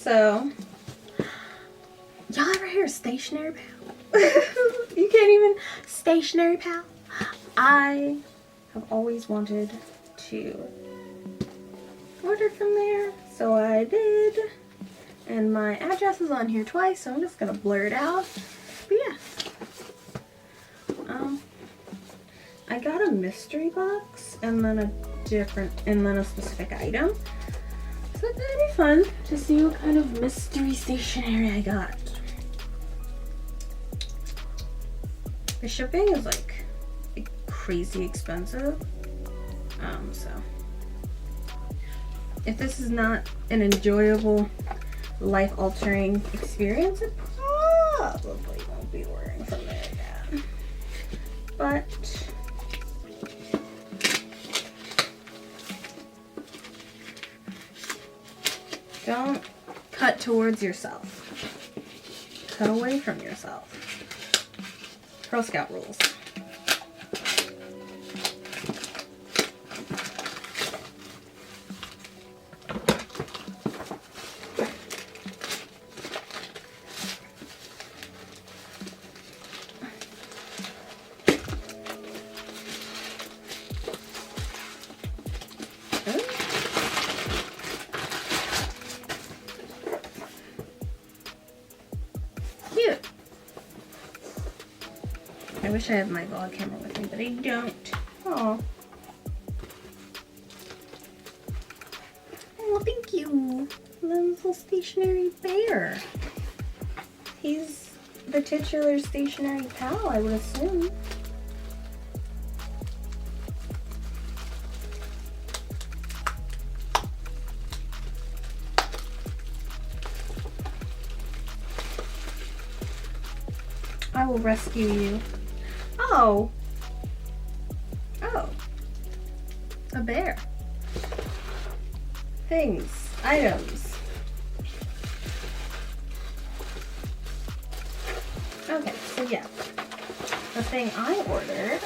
So, y'all ever hear of Stationary Pal? You can't even. Stationary Pal. I have always wanted to order from there, so I did. And my address is on here twice, so I'm just gonna blur it out. But yeah. I got a mystery box and then a specific item. So that'd be fun to see what kind of mystery stationery I got. The shipping is like crazy expensive. So if this is not an enjoyable, life-altering experience, it probably won't be ordering from there again. But don't cut towards yourself. Cut away from yourself. Girl Scout rules. Cute. I wish I had my vlog camera with me, but I don't. Oh. Oh, thank you. Little stationary bear. He's the titular stationary pal, I would assume. I will rescue you. Oh. Oh. A bear. Things. Items. Okay, so yeah. The thing I ordered,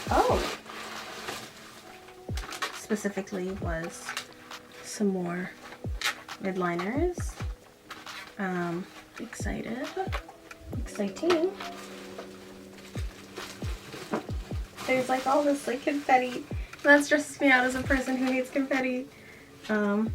specifically was some more red liners. Exciting. There's like all this like confetti. That stresses me out as a person who hates confetti. Oh,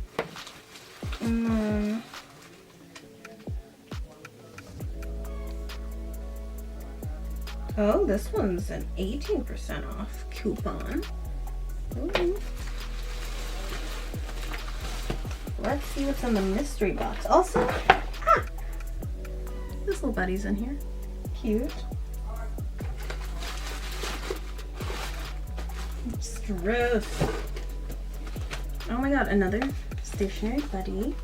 this one's an 18% off coupon. Ooh. Let's see what's in the mystery box. Also, this little buddy's in here. Cute. Stress. Oh my god, another stationary buddy.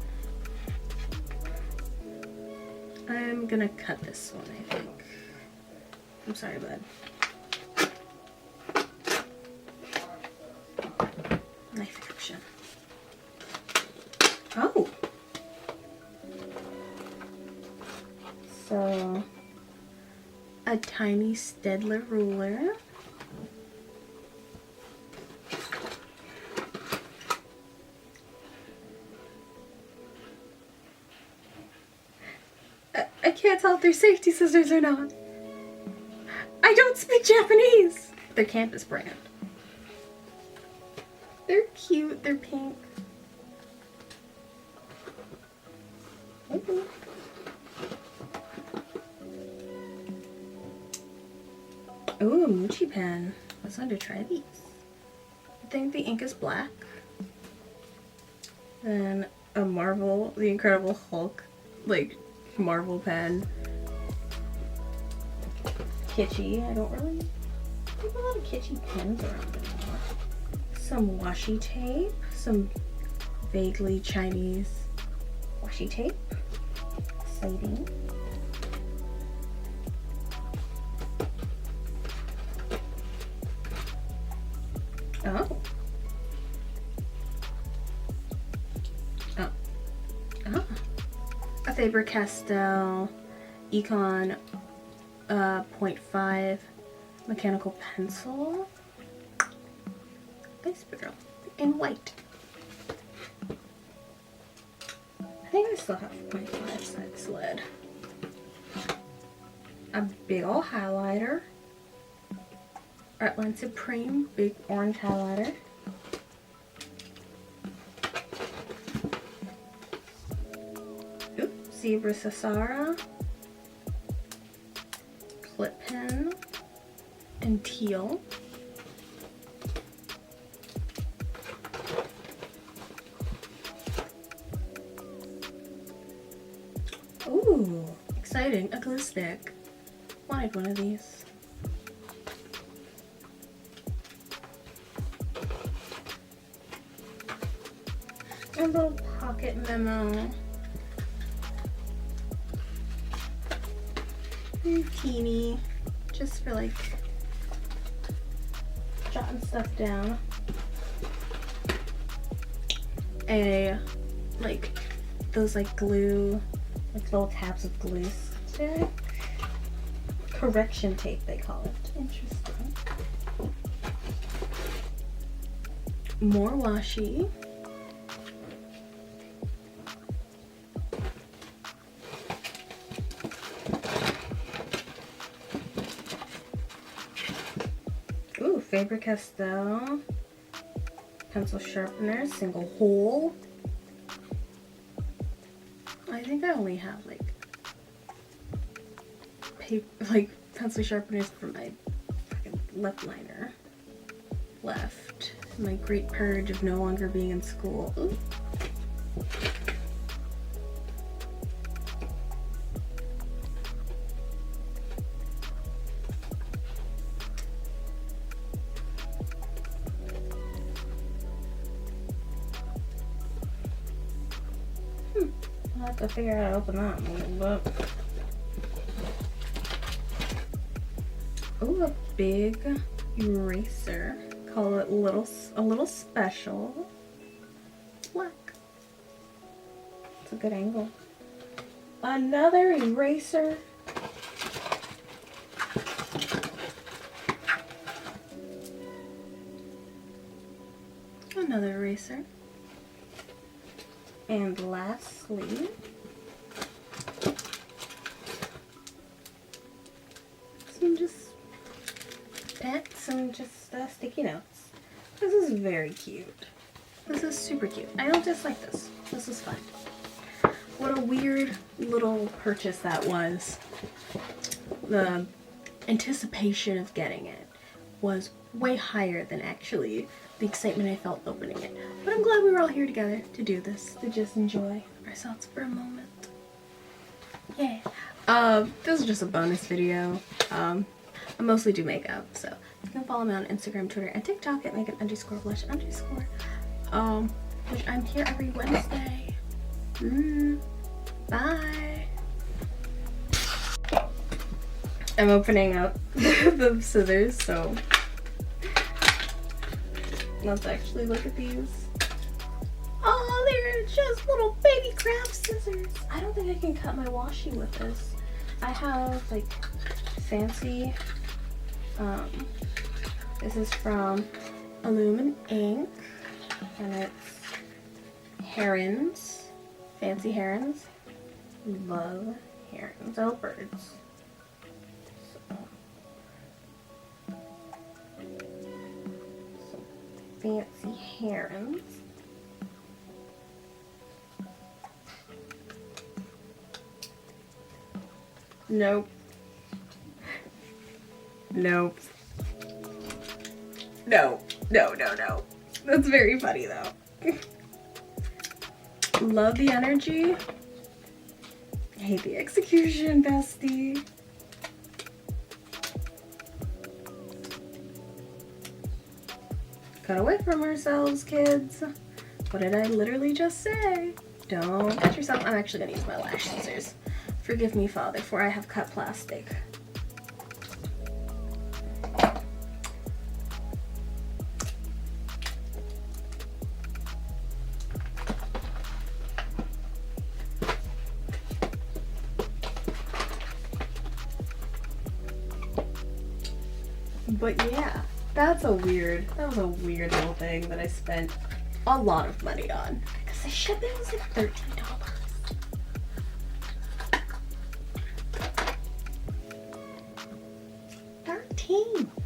I'm gonna cut this one, I think. I'm sorry, bud. Knife action. Oh! So, a tiny Stedler ruler. I can't tell if they're safety scissors or not. I don't speak Japanese! They're Campus brand. They're cute, they're pink. Ooh. Ooh, a Mochi pen. Let's learn to try these. I think the ink is black. Then a Marvel, the Incredible Hulk, like, Marvel pen. Kitschy. I don't really have a lot of kitschy pens around anymore. Some washi tape. Some vaguely Chinese washi tape. Exciting. Oh. A Faber-Castell Econ 0.5 mechanical pencil. Nice girl. In white. I think this also have 0.5 size lid. A big ol' highlighter. Artline Supreme big orange highlighter. Zebra Sassara. Clip pen. And teal. Ooh, exciting. A glue stick. Wanted one of these. A little pocket memo. Teeny. Just for like jotting stuff down. Like those like glue, like little tabs of glue stick. Correction tape they call it. Interesting. More washi. Ooh, Faber-Castell pencil sharpener, single hole. I think I only have like pencil sharpeners for my fucking lip liner left. My great purge of no longer being in school. Ooh. I'll have to figure out how to open that one, but ooh, a big eraser. Call it a little special. Look. It's a good angle. Another eraser. Another eraser. And lastly, some sticky notes. This is very cute. This is super cute. I don't dislike this. This is fun. What a weird little purchase that was. The anticipation of getting it was way higher than actually the excitement I felt opening it. But I'm glad we were all here together to do this, to just enjoy ourselves for a moment. Yeah. This is just a bonus video. I mostly do makeup, so you can follow me on Instagram, Twitter, and TikTok at Megan_blush_. Which I'm here every Wednesday. Bye. I'm opening up the scissors, so let's actually look at these. Oh, they're just little baby craft scissors. I don't think I can cut my washi with this. I have like fancy, this is from Illumin Ink, and it's herons, fancy herons. Love herons. Oh, birds. So, fancy herons. Nope. Nope. No. No, no, no. That's very funny though. Love the energy. Hate the execution, bestie. Cut away from ourselves, kids. What did I literally just say? Don't cut yourself. I'm actually gonna use my lash scissors. Forgive me, Father, for I have cut plastic. But yeah, that was a weird little thing that I spent a lot of money on. Because the shipping was like $13. team.